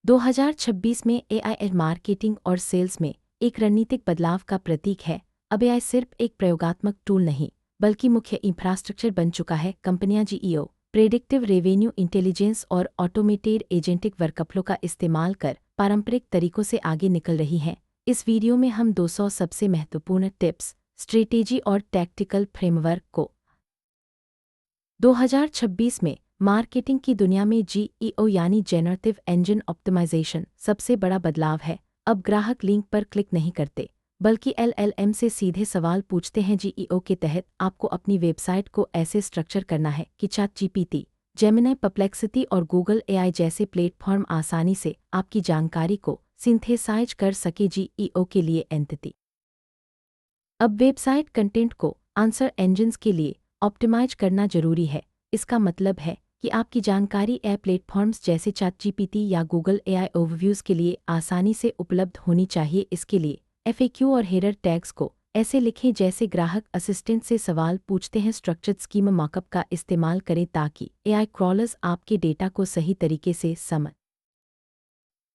2026 में AI marketing और sales में एक रणनीतिक बदलाव का प्रतीक है। अब एआई सिर्फ एक प्रयोगात्मक टूल नहीं, बल्कि मुख्य इंफ्रास्ट्रक्चर बन चुका है। कंपनियां जीईओ, प्रेडिक्टिव रेवेन्यू इंटेलिजेंस और ऑटोमेटेड एजेंटिक वर्कफ्लो का इस्तेमाल कर पारंपरिक तरीकों से आगे निकल रही हैं। इस वीडियो में हम 200 सबसे महत्वपूर्ण टिप्स, स्ट्रेटेजी और टैक्टिकल फ्रेमवर्क को 2026 में मार्केटिंग की दुनिया में जीईओ यानी जेनरेटिव इंजन ऑप्टिमाइजेशन सबसे बड़ा बदलाव है। अब ग्राहक लिंक पर क्लिक नहीं करते, बल्कि एलएलएम से सीधे सवाल पूछते हैं। जीईओ के तहत आपको अपनी वेबसाइट को ऐसे स्ट्रक्चर करना है कि चैटजीपीटी, जेमिनी, परप्लेक्सिटी और गूगल एआई जैसे प्लेटफॉर्म आसानी से आपकी जानकारी को सिंथेसाइज कर सके। जीईओ के लिए एंटिटी। अब वेबसाइट कंटेंट को आंसर इंजन्स के लिए ऑप्टिमाइज करना जरूरी है। इसका मतलब है कि आपकी जानकारी ऐप प्लेटफॉर्म्स जैसे चैटजीपीटी या गूगल एआई ओवरव्यूज के लिए आसानी से उपलब्ध होनी चाहिए। इसके लिए एफएक्यू और हेडर टैग्स को ऐसे लिखें जैसे ग्राहक असिस्टेंट से सवाल पूछते हैं। स्ट्रक्चर्ड स्कीमा मार्कअप का इस्तेमाल करें ताकि एआई क्रॉलर्स आपके डेटा को सही तरीके से समझ।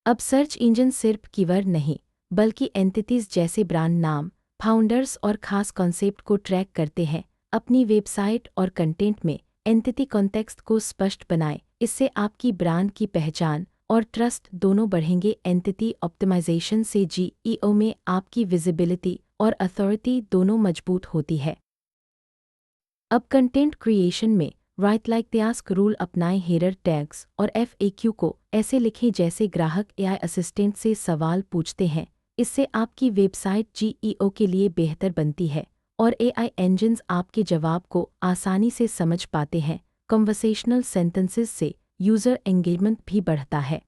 अब सर्च इंजन सिर्फ कीवर्ड नहीं, बल्कि एंटिटीज जैसे ब्रांड नाम, फाउंडर्स और खास कॉन्सेप्ट को ट्रैक करते हैं। अपनी वेबसाइट और कंटेंट में एंटिटी कॉन्टेक्स्ट को स्पष्ट बनाएं। इससे आपकी ब्रांड की पहचान और ट्रस्ट दोनों बढ़ेंगे। एंटिटी ऑप्टिमाइजेशन से जीईओ में आपकी विजिबिलिटी और अथॉरिटी दोनों मजबूत होती है। अब कंटेंट क्रिएशन में right like the ask rule अपनाएं। हेडर टैग्स और एफएक्यू को ऐसे लिखें जैसे ग्राहक एआई असिस्टेंट से सवाल पूछते हैं। इससे आपकी वेबसाइट जीईओ के लिए बेहतर बनती है और एआई इंजन्स आपके जवाब को आसानी से समझ पाते हैं। कन्वर्सेशनल सेंटेंसेस से यूजर एंगेजमेंट भी बढ़ता है।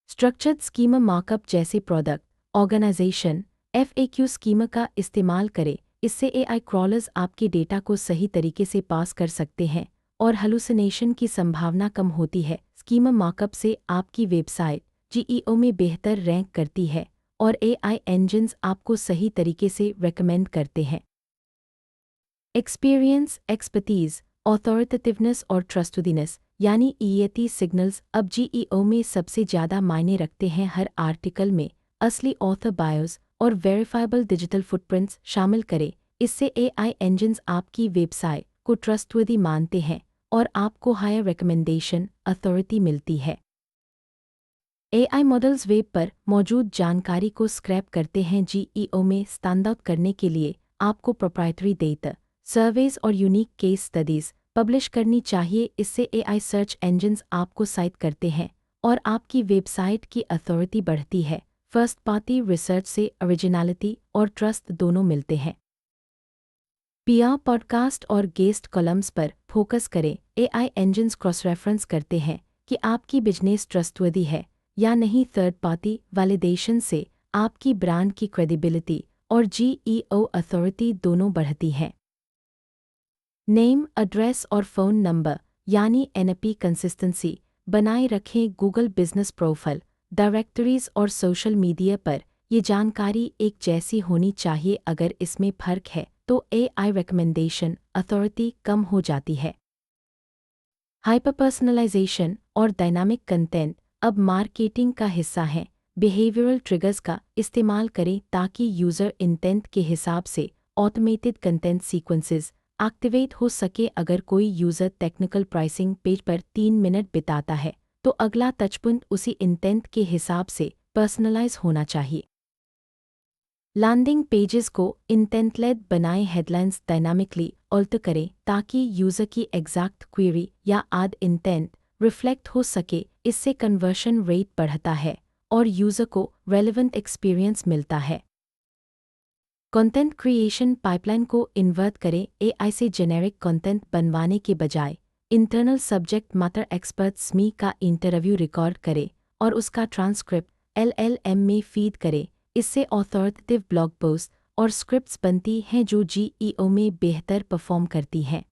स्ट्रक्चर्ड स्कीमा मार्कअप जैसे प्रोडक्ट, ऑर्गेनाइजेशन, एफएक्यू स्कीमा का इस्तेमाल करें। इससे एआई क्रॉलर्स आपके डेटा को सही तरीके से पास कर सकते हैं और हैलुसिनेशन की संभावना कम होती है। स्कीमा मार्कअप से आपकी वेबसाइट जीईओ में बेहतर रैंक करती है और एआई इंजन्स आपको सही तरीके से रेकमेंड करते हैं। एक्सपीरियंस, एक्सपर्टीज, ऑथोरिटेटिवनेस और ट्रस्टवर्दीनेस यानी ईएटी सिग्नल्स अब जीईओ में सबसे ज़्यादा मायने रखते हैं। हर आर्टिकल में असली ऑथर बायोस और वेरीफाइबल डिजिटल फुटप्रिंट्स शामिल करें। इससे एआई इंजन्स आपकी वेबसाइट को ट्रस्टवर्दी मानते हैं और आपको हायर रिकमेंडेशन अथॉरिटी मिलती है। एआई मॉडल्स वेब पर मौजूद जानकारी को स्क्रैप करते हैं। जीईओ में स्टैंड आउट करने के लिए आपको प्रोप्राइटरी डेटा, सर्वेज और यूनिक केस स्टडीज पब्लिश करनी चाहिए। इससे एआई सर्च इंजन्स आपको साइट करते हैं और आपकी वेबसाइट की अथॉरिटी बढ़ती है। फर्स्ट पार्टी रिसर्च से ओरिजिनलिटी और ट्रस्ट दोनों मिलते हैं। पीआर, पॉडकास्ट और गेस्ट कॉलम्स पर फोकस करें। एआई इंजन्स क्रॉस रेफरेंस करते हैं कि आपकी बिजनेस ट्रस्टवर्दी है या नहीं। थर्ड पार्टी वैलिडेशन से आपकी ब्रांड की क्रेडिबिलिटी और जीईओ अथॉरिटी दोनों बढ़ती हैं। नेम, एड्रेस और फ़ोन नंबर यानी एनपी कंसिस्टेंसी बनाए रखें। गूगल बिजनेस प्रोफाइल, डायरेक्टरीज और सोशल मीडिया पर ये जानकारी एक जैसी होनी चाहिए। अगर इसमें फ़र्क है तो एआई रिकमेंडेशन अथॉरिटी कम हो जाती है। हाइपर पर्सनलाइजेशन और डायनामिक कंटेंट अब मार्केटिंग का हिस्सा है। बिहेवियरल ट्रिगर्स का इस्तेमाल करें ताकि यूज़र इंटेंट के हिसाब से ऑटोमेटेड कंटेंट सीक्वेंसेस एक्टिवेट हो सके। अगर कोई यूज़र टेक्निकल प्राइसिंग पेज पर 3 मिनट बिताता है तो अगला टचपॉइंट उसी इंटेंट के हिसाब से पर्सनलाइज होना चाहिए। लैंडिंग पेजेस को इंटेंट लेड बनाएं। हेडलाइंस डायनामिकली ऑल्टर करें ताकि यूज़र की एग्जैक्ट क्वेरी या एड इंटेंट रिफ्लेक्ट हो सके। इससे कन्वर्शन रेट बढ़ता है और यूज़र को रेलेवेंट एक्सपीरियंस मिलता है। कंटेंट क्रिएशन पाइपलाइन को इन्वर्ट करें। एआई से जेनेरिक कंटेंट बनवाने के बजाय internal subject matter expert SME का इंटरव्यू रिकॉर्ड करें और उसका ट्रांसक्रिप्ट एलएलएम में फीड करें। इससे ऑथोरिटेटिव ब्लॉग पोस्ट और स्क्रिप्ट्स बनती हैं जो जीईओ में बेहतर परफॉर्म करती हैं।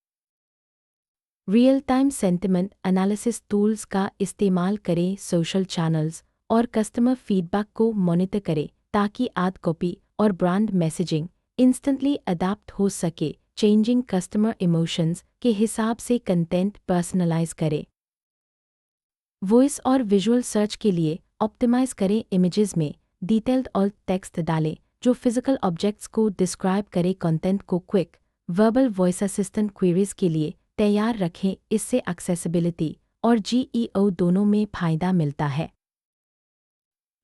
Real time sentiment analysis tools का इस्तेमाल करें। सोशल चैनल्स और कस्टमर फीडबैक को मॉनिटर करें ताकि एड कॉपी और ब्रांड मैसेजिंग इंस्टेंटली अडैप्ट हो सके। चेंजिंग कस्टमर इमोशंस के हिसाब से कंटेंट पर्सनलाइज करें। वॉइस और विजुअल सर्च के लिए ऑप्टिमाइज करें। इमेजेस में डिटेल्ड और टेक्स्ट डालें जो फिजिकल ऑब्जेक्ट्स को डिस्क्राइब करे। कंटेंट को quick verbal voice assistant queries के लिए तैयार रखें। इससे एक्सेसिबिलिटी और जीईओ दोनों में फायदा मिलता है।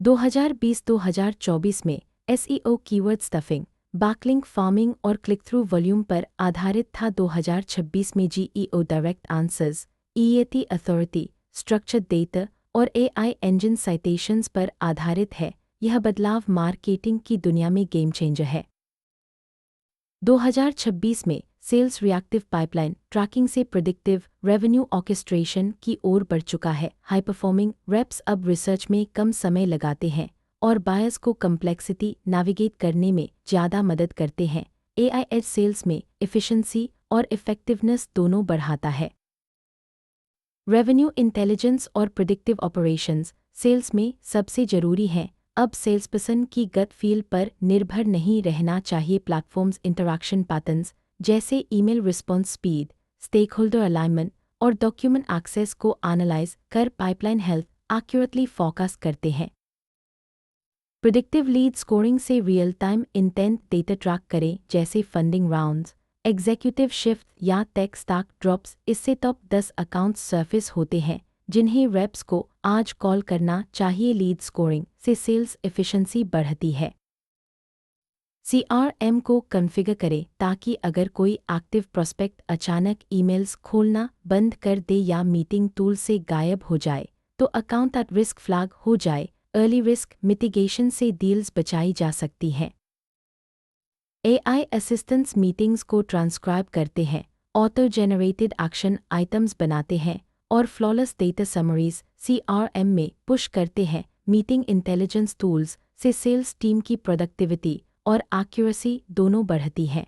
2020-2024 में SEO keyword stuffing, backlink farming और क्लिक थ्रू वॉल्यूम पर आधारित था। 2026 में GEO direct answers, EAT authority, structured data और एआई इंजन साइटेशंस पर आधारित है। यह बदलाव मार्केटिंग की दुनिया में गेम चेंजर है। 2026 में सेल्स रिएक्टिव पाइपलाइन ट्रैकिंग से प्रेडिक्टिव रेवेन्यू ऑर्केस्ट्रेशन की ओर बढ़ चुका है। हाई परफॉर्मिंग रेप्स अब रिसर्च में कम समय लगाते हैं और बायर्स को कम्प्लेक्सिटी नेविगेट करने में ज़्यादा मदद करते हैं। एआई सेल्स में एफिशिएंसी और इफेक्टिवनेस दोनों बढ़ाता है। रेवेन्यू इंटेलिजेंस और प्रेडिक्टिव ऑपरेशंस सेल्स में सबसे ज़रूरी हैं। अब सेल्स पर्सन की गट फील पर निर्भर नहीं रहना चाहिए। प्लेटफॉर्म्स इंटरैक्शन पैटर्न्स जैसे email response speed, stakeholder alignment और डॉक्यूमेंट एक्सेस को एनालाइज कर पाइपलाइन हेल्थ एक्यूरेटली फोकस करते हैं। प्रेडिक्टिव लीड स्कोरिंग से real time intent data track करें जैसे फंडिंग राउंड्स, एग्जीक्यूटिव शिफ्ट या टेक स्टैक ड्रॉप्स। इससे टॉप 10 अकाउंट्स सरफेस होते हैं जिन्हें रेप्स को आज कॉल करना चाहिए। लीड स्कोरिंग से सेल्स एफिशिएंसी बढ़ती है। सीआरएम को कॉन्फ़िगर करें ताकि अगर कोई एक्टिव प्रोस्पेक्ट अचानक ईमेल्स खोलना बंद कर दे या मीटिंग टूल से गायब हो जाए तो अकाउंट एट रिस्क फ्लैग हो जाए। अर्ली रिस्क मिटिगेशन से डील्स बचाई जा सकती हैं। एआई असिस्टेंट्स मीटिंग्स को ट्रांसक्राइब करते हैं, ऑटो जेनरेटेड एक्शन आइटम्स बनाते हैं और फ्लॉलेस डेटा समरीज सीआरएम में पुश करते हैं। मीटिंग इंटेलिजेंस टूल्स से सेल्स टीम की प्रोडक्टिविटी और एक्यूरेसी दोनों बढ़ती है।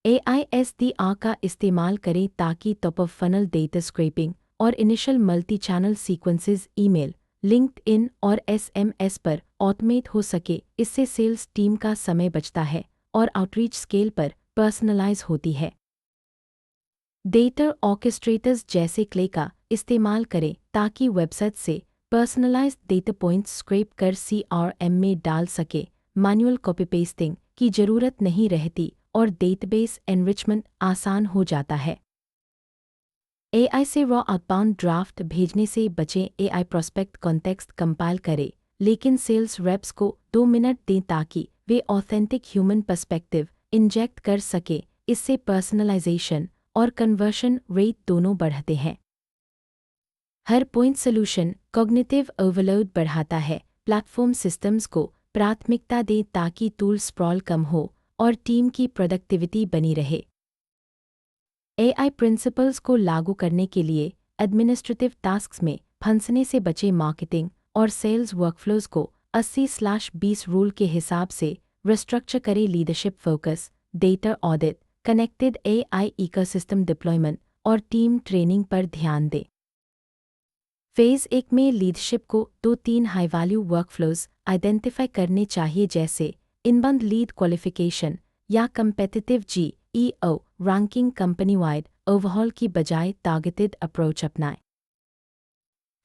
एआईएसडीआर का इस्तेमाल करें ताकि top of funnel data scraping और initial multi channel sequences email, LinkedIn और एसएमएस पर ऑटोमेट हो सके। इससे सेल्स टीम का समय बचता है और आउटरीच स्केल पर पर्सनलाइज होती है। डेटा ऑर्केस्ट्रेटर्स जैसे क्ले का इस्तेमाल करें ताकि वेबसाइट से पर्सनलाइज्ड डेटा पॉइंट्स स्क्रैप कर सीआरएम में डाल सके। मैनुअल कॉपी पेस्टिंग की ज़रूरत नहीं रहती और डेटाबेस एनरिचमेंट आसान हो जाता है। एआई से रॉ आउटबाउंड ड्राफ्ट भेजने से बचें। एआई प्रोस्पेक्ट कॉन्टेक्स्ट कंपाइल करे लेकिन सेल्स रेप्स को 2 मिनट दें ताकि वे ऑथेंटिक ह्यूमन पर्सपेक्टिव इंजेक्ट कर सके। इससे पर्सनलाइजेशन और कन्वर्शन रेट दोनों बढ़ते हैं। हर पॉइंट सोल्यूशन कॉग्निटिव ओवरलोड बढ़ाता है। प्लेटफॉर्म सिस्टम्स को प्राथमिकता दें ताकि टूल स्प्रॉल कम हो और टीम की प्रोडक्टिविटी बनी रहे। एआई प्रिंसिपल्स को लागू करने के लिए एडमिनिस्ट्रेटिव टास्क्स में फंसने से बचे। मार्केटिंग और सेल्स वर्कफ्लोज को 80/20 रूल के हिसाब से रिस्ट्रक्चर करें। Leadership focus, data audit, connected AI ecosystem deployment और टीम ट्रेनिंग पर ध्यान दें। फेज़ 1 में लीडरशिप को 2-3 हाई वैल्यू वर्कफ्लोज आइडेंटिफाई करने चाहिए जैसे इनबाउंड लीड क्वालिफिकेशन या competitive GEO ranking. Company wide overhaul की बजाय टारगेटेड अप्रोच अपनाएं।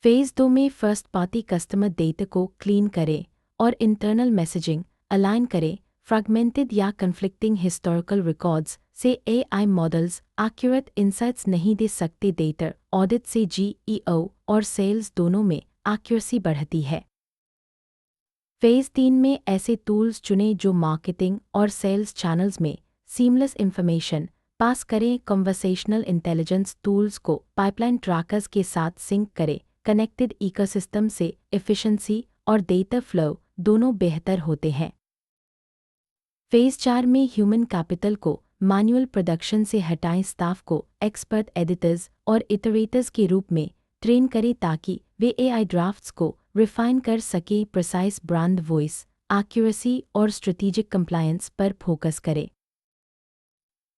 फेज़ 2 में फर्स्ट पार्टी कस्टमर डेटा को क्लीन करें और इंटरनल मैसेजिंग अलाइन करें। फ्रैगमेंटेड या कन्फ्लिक्टिंग हिस्टोरिकल रिकॉर्ड्स से एआई मॉडल्स एक्यूरेट इंसाइट्स नहीं दे सकते। डेटा ऑडिट से जीईओ और सेल्स दोनों में एक्यूरेसी बढ़ती है। फेज़ 3 में ऐसे टूल्स चुनें जो मार्केटिंग और सेल्स चैनल्स में सीमलेस इंफॉर्मेशन पास करें। कन्वर्सेशनल इंटेलिजेंस टूल्स को पाइपलाइन ट्रैकर्स के साथ सिंक करें। कनेक्टेड इकोसिस्टम से एफिशिएंसी और डेटा फ्लो दोनों बेहतर होते हैं। फेज़ 4 में ह्यूमन कैपिटल को मैनुअल प्रोडक्शन से हटाएं। स्टाफ को एक्सपर्ट एडिटर्स और इटरेटर्स के रूप में ट्रेन करें ताकि वे एआई ड्राफ्ट्स को रिफाइन कर सकें। प्रिसाइज ब्रांड वॉइस, एक्यूरेसी और स्ट्रेटेजिक कंप्लायंस पर फोकस करें।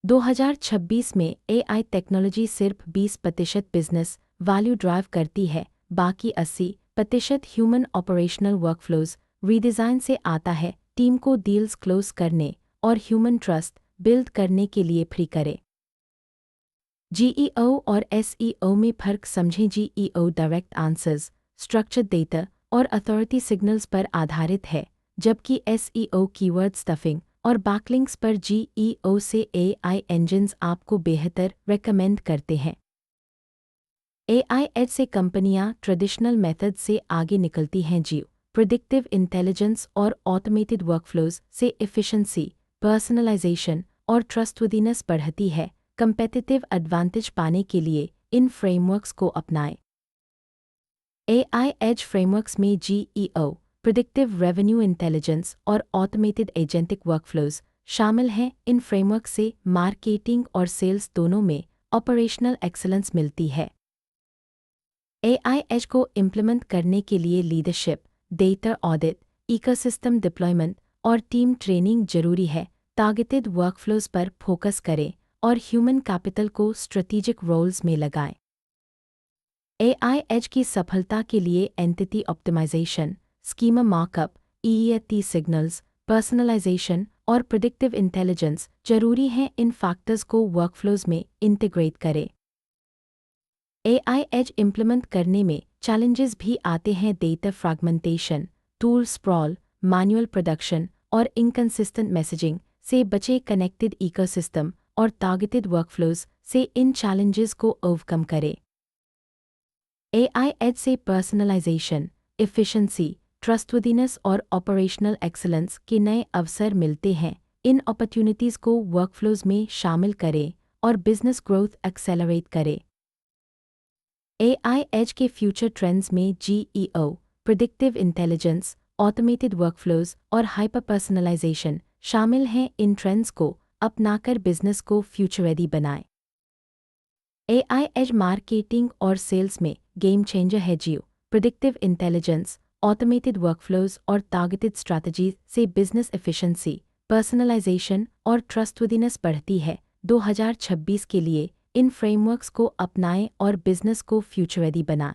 2026 में एआई टेक्नोलॉजी सिर्फ 20% बिजनेस वैल्यू ड्राइव करती है, बाकी 80% ह्यूमन ऑपरेशनल वर्कफ्लोज रीडिज़ाइन से आता है। टीम को डील्स क्लोज करने और ह्यूमन ट्रस्ट बिल्ड करने के लिए फ्री करें। जीईओ और एसईओ में फ़र्क समझें। GEO direct answers, structured data और अथॉरिटी सिग्नल्स पर आधारित है, जबकि एसईओ कीवर्ड स्टफिंग और बैकलिंक्स पर। जीईओ से एआई इंजन्स आपको बेहतर रेकमेंड करते हैं। एआई एज से कंपनियां ट्रेडिशनल मेथड से आगे निकलती हैं। प्रिडिक्टिव इंटेलिजेंस और ऑटोमेटेड वर्कफ्लोज से एफिशिएंसी, पर्सनलाइजेशन और ट्रस्टवर्दीनेस बढ़ती है। कंपेटिटिव एडवांटेज पाने के लिए इन फ्रेमवर्क्स को अपनाएं। एआई एज फ्रेमवर्क्स में जीईओ, प्रिडिक्टिव रेवेन्यू इंटेलिजेंस और ऑटोमेटेड एजेंटिक वर्कफ्लोज शामिल हैं। इन फ्रेमवर्क से मार्केटिंग और सेल्स दोनों में ऑपरेशनल एक्सीलेंस मिलती है। एआई एज को इम्प्लीमेंट करने के लिए leadership, data audit, ecosystem deployment और टीम ट्रेनिंग जरूरी है। टारगेटेड वर्कफ्लोज पर फोकस करें और ह्यूमन कैपिटल को स्ट्रेटेजिक रोल्स में लगाएं। एआई एज की सफलता के लिए entity optimisation, schema markup, EET signals, personalisation और प्रिडिक्टिव इंटेलिजेंस जरूरी हैं। इन फैक्टर्स को वर्कफ्लोज में इंटीग्रेट करें। एआई एज इम्प्लीमेंट करने में चैलेंजेस भी आते हैं। Data fragmentation, tool sprawl, manual production और इनकंसिस्टेंट मैसेजिंग से बचे। कनेक्टेड इकोसिस्टम और टारगेटेड वर्कफ्लोज से इन चैलेंजेस को ओवरकम करें। एआई एज से पर्सनलाइजेशन, एफिशिएंसी, ट्रस्टवर्दीनेस और ऑपरेशनल एक्सीलेंस के नए अवसर मिलते हैं। इन अपॉर्चुनिटीज़ को वर्कफ्लोज में शामिल करें और बिजनेस ग्रोथ एक्सेलरेट करें। एआई एज के फ्यूचर ट्रेंड्स में GEO, predictive intelligence, automated workflows और हाइपर पर्सनलाइजेशन शामिल हैं। इन ट्रेंड्स को अपनाकर बिजनेस को फ्यूचर रेडी बनाएं। एआई एज मार्केटिंग और सेल्स में गेम चेंजर है। प्रिडिक्टिव इंटेलिजेंस, ऑटोमेटेड वर्कफ्लोज और टारगेटेड स्ट्रैटेजी से बिजनेस एफिशिएंसी, पर्सनलाइजेशन और ट्रस्टवर्दीनेस बढ़ती है। 2026 के लिए इन फ्रेमवर्क्स को अपनाएं और बिजनेस को फ्यूचर रेडी बनाएं।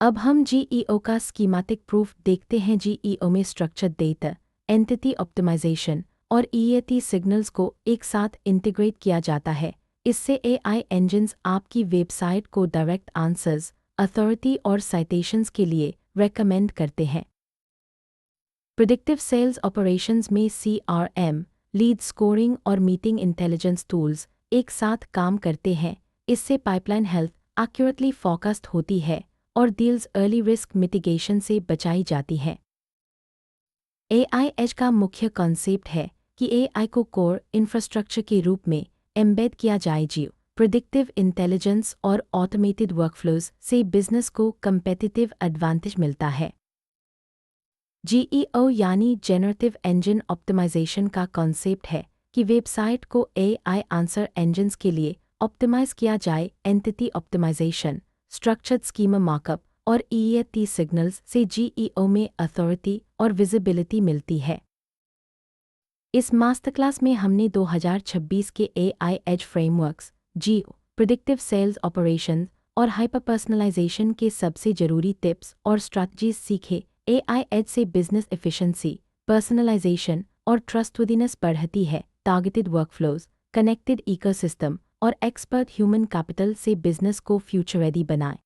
अब हम जीईओ का स्कीमेटिक प्रूफ देखते हैं। जीईओ में स्ट्रक्चर्ड डेटा, एंटिटी ऑप्टिमाइजेशन और ईईटी सिग्नल्स को एक साथ इंटीग्रेट किया जाता है। इससे एआई इंजन्स आपकी वेबसाइट को डायरेक्ट आंसर्स, अथॉरिटी और साइटेशंस के लिए रेकमेंड करते हैं। प्रिडिक्टिव सेल्स ऑपरेशंस में सीआरएम, लीड स्कोरिंग और मीटिंग इंटेलिजेंस टूल्स एक साथ काम करते हैं। इससे पाइपलाइन हेल्थ एक्यूरेटली फोकस्ड होती है और डील्स अर्ली रिस्क मिटिगेशन से बचाई जाती हैं। एआई एज का मुख्य कॉन्सेप्ट है कि एआई को कोर इंफ्रास्ट्रक्चर के रूप में एम्बेड किया जाए। प्रिडिक्टिव इंटेलिजेंस और ऑटोमेटेड वर्कफ्लोज से बिजनेस को कंपेटिटिव एडवांटेज मिलता है। जीईओ यानी जेनरेटिव इंजन ऑप्टिमाइजेशन का कॉन्सेप्ट है कि वेबसाइट को एआई आंसर इंजन्स के लिए ऑप्टिमाइज किया जाए। Entity optimisation, structured schema markup और ईईटी सिग्नल्स से जीईओ में अथॉरिटी और विजिबिलिटी मिलती है। इस मास्टर क्लास में हमने 2026 के AI edge frameworks, predictive sales operation और हाइपर पर्सनलाइजेशन के सबसे जरूरी टिप्स और स्ट्रैटेजीज सीखे। एआई एज से बिजनेस एफिशिएंसी, पर्सनलाइजेशन और ट्रस्टवर्दीनेस बढ़ती है। टारगेटेड वर्कफ्लोज, कनेक्टेड इकोसिस्टम और एक्सपर्ट ह्यूमन कैपिटल से बिजनेस को फ्यूचर रेडी बनाएं।